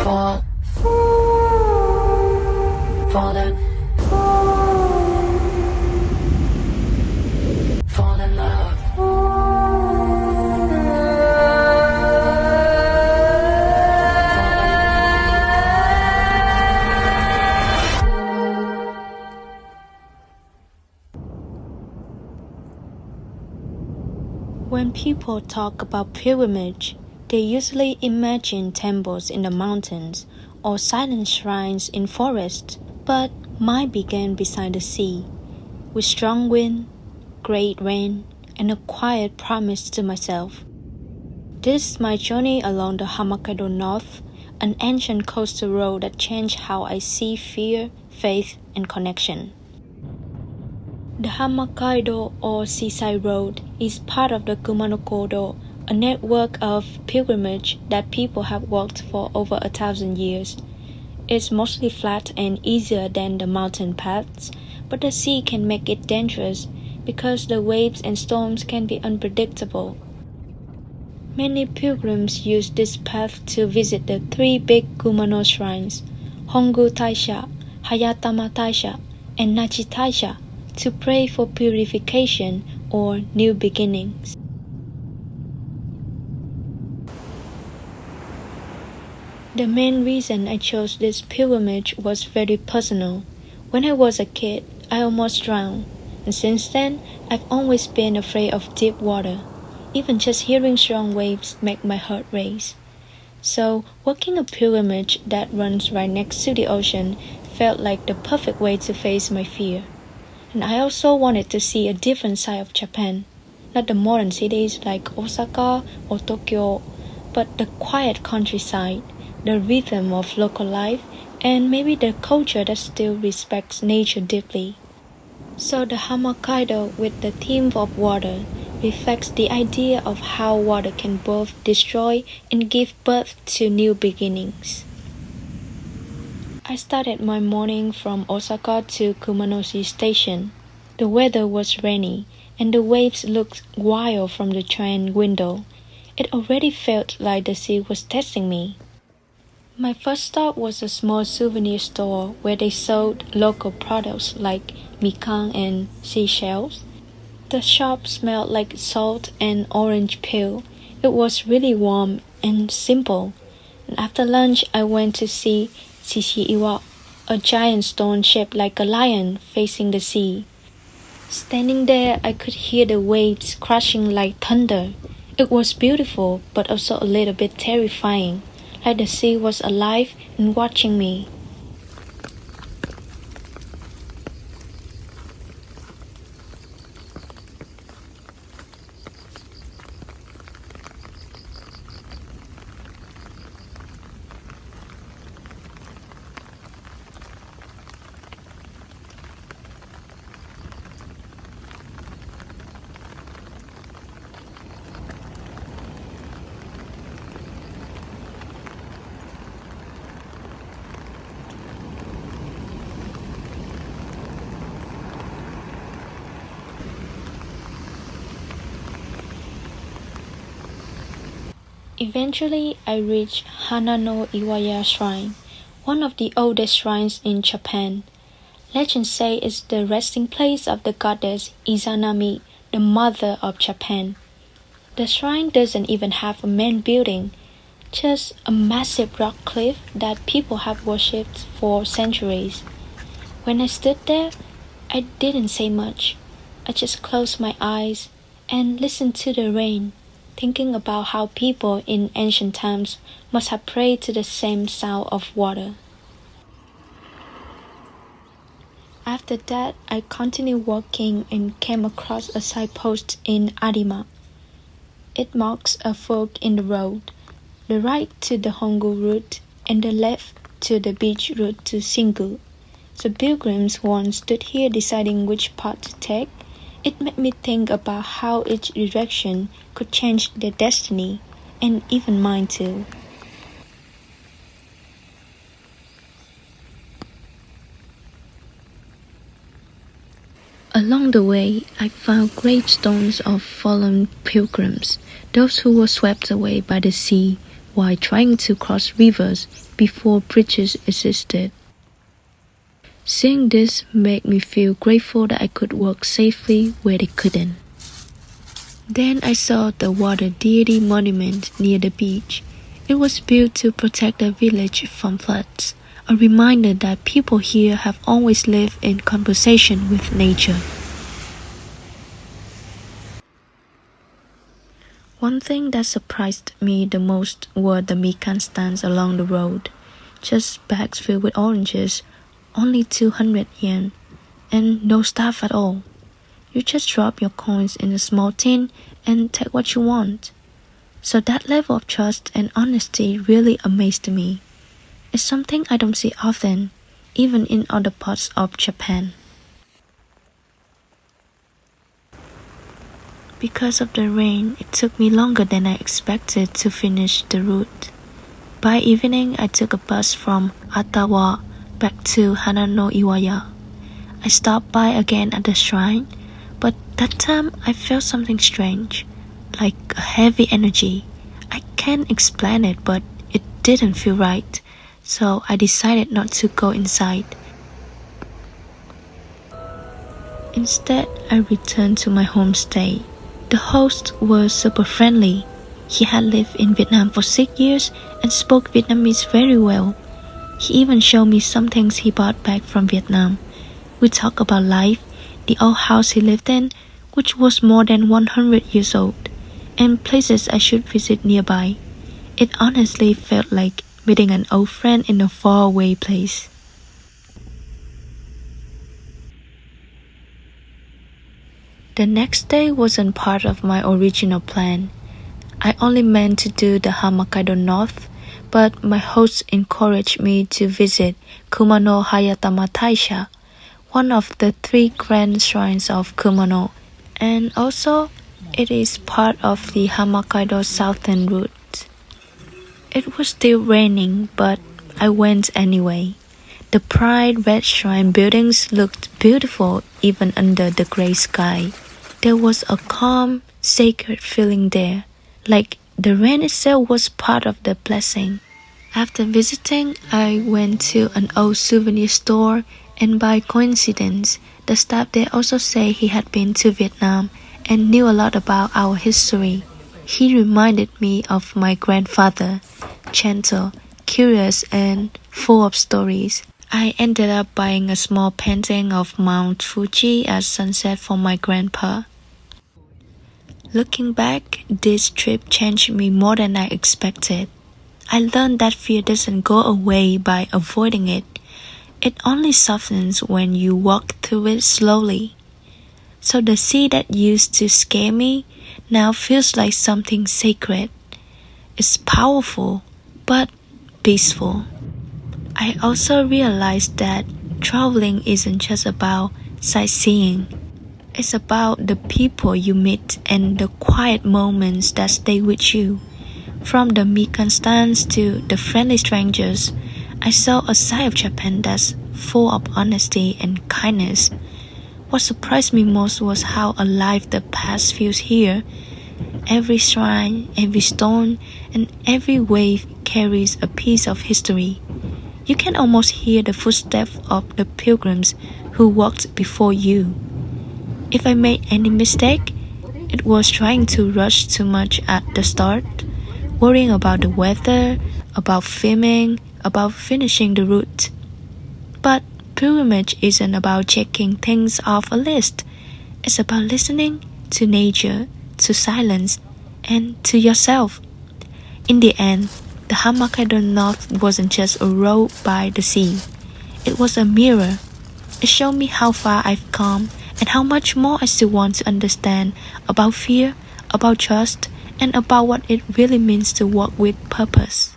fall, fall in, fall in love. When people talk about pilgrimage, they usually imagine temples in the mountains or silent shrines in forests, but mine began beside the sea, with strong wind, great rain, and a quiet promise to myself. This is my journey along the Hamakaido North, an ancient coastal road that changed how I see fear, faith, and connection. The Hamakaido or Seaside Road is part of the Kumano Kodo, a network of pilgrimage that people have walked for over 1,000 years. It's mostly flat and easier than the mountain paths, but the sea can make it dangerous because the waves and storms can be unpredictable. Many pilgrims use this path to visit the three big Kumano shrines, Hongu Taisha, Hayatama Taisha, and Nachi Taisha, to pray for purification or new beginnings. The main reason I chose this pilgrimage was very personal. When I was a kid, I almost drowned, and since then, I've always been afraid of deep water. Even just hearing strong waves make my heart race. So, walking a pilgrimage that runs right next to the ocean felt like the perfect way to face my fear. And I also wanted to see a different side of Japan, not the modern cities like Osaka or Tokyo, but the quiet countryside, the rhythm of local life, and maybe the culture that still respects nature deeply. So the Hamakaido, with the theme of water, reflects the idea of how water can both destroy and give birth to new beginnings. I started my morning from Osaka to Kumano-shi Station. The weather was rainy, and the waves looked wild from the train window. It already felt like the sea was testing me. My first stop was a small souvenir store where they sold local products like mikan and seashells. The shop smelled like salt and orange peel. It was really warm and simple. And after lunch, I went to see Shishi-iwa, a giant stone shaped like a lion facing the sea. Standing there, I could hear the waves crashing like thunder. It was beautiful, but also a little bit terrifying, like the sea was alive and watching me. Eventually, I reached Hananoiwaya Shrine, one of the oldest shrines in Japan. Legends say it's the resting place of the goddess Izanami, the mother of Japan. The shrine doesn't even have a main building, just a massive rock cliff that people have worshipped for centuries. When I stood there, I didn't say much. I just closed my eyes and listened to the rain, thinking about how people in ancient times must have prayed to the same sound of water. After that, I continued walking and came across a signpost in Arima. It marks a fork in the road, the right to the Hongu route and the left to the beach route to Singu. So pilgrims once stood here deciding which path to take. It made me think about how each direction could change their destiny, and even mine too. Along the way, I found gravestones of fallen pilgrims, those who were swept away by the sea, while trying to cross rivers before bridges existed. Seeing this made me feel grateful that I could walk safely where they couldn't. Then I saw the water deity monument near the beach. It was built to protect the village from floods, a reminder that people here have always lived in conversation with nature. One thing that surprised me the most were the mikan stands along the road. Just bags filled with oranges, only 200 yen, and no staff at all. You just drop your coins in a small tin and take what you want. So that level of trust and honesty really amazed me. It's something I don't see often, even in other parts of Japan. Because of the rain, it took me longer than I expected to finish the route. By evening, I took a bus from Ottawa back to Hananoiwaya. I stopped by again at the shrine, but that time I felt something strange, like a heavy energy. I can't explain it, but it didn't feel right, so I decided not to go inside. Instead, I returned to my homestay. The host was super friendly. He had lived in Vietnam for 6 years and spoke Vietnamese very well. He even showed me some things he brought back from Vietnam. We talked about life, the old house he lived in, which was more than 100 years old, and places I should visit nearby. It honestly felt like meeting an old friend in a faraway place. The next day wasn't part of my original plan. I only meant to do the Hamakaido North, but my host encouraged me to visit Kumano Hayatama, one of the 3 grand shrines of Kumano, and also it is part of the Hamakaido southern route. It was still raining, but I went anyway. The bright red shrine buildings looked beautiful even under the gray sky. There was a calm, sacred feeling there, like the rain itself was part of the blessing. After visiting, I went to an old souvenir store, and by coincidence, the staff there also said he had been to Vietnam and knew a lot about our history. He reminded me of my grandfather, gentle, curious, and full of stories. I ended up buying a small painting of Mount Fuji at sunset for my grandpa. Looking back, this trip changed me more than I expected. I learned that fear doesn't go away by avoiding it. It only softens when you walk through it slowly. So the sea that used to scare me now feels like something sacred. It's powerful, but peaceful. I also realized that traveling isn't just about sightseeing. It's about the people you meet and the quiet moments that stay with you. From the mikan stands to the friendly strangers, I saw a side of Japan that's full of honesty and kindness. What surprised me most was how alive the past feels here. Every shrine, every stone, and every wave carries a piece of history. You can almost hear the footsteps of the pilgrims who walked before you. If I made any mistake, it was trying to rush too much at the start, worrying about the weather, about filming, about finishing the route. But pilgrimage isn't about checking things off a list. It's about listening to nature, to silence, and to yourself. In the end, the Hamakaido North wasn't just a road by the sea. It was a mirror. It showed me how far I've come and how much more I still want to understand about fear, about trust, and about what it really means to walk with purpose.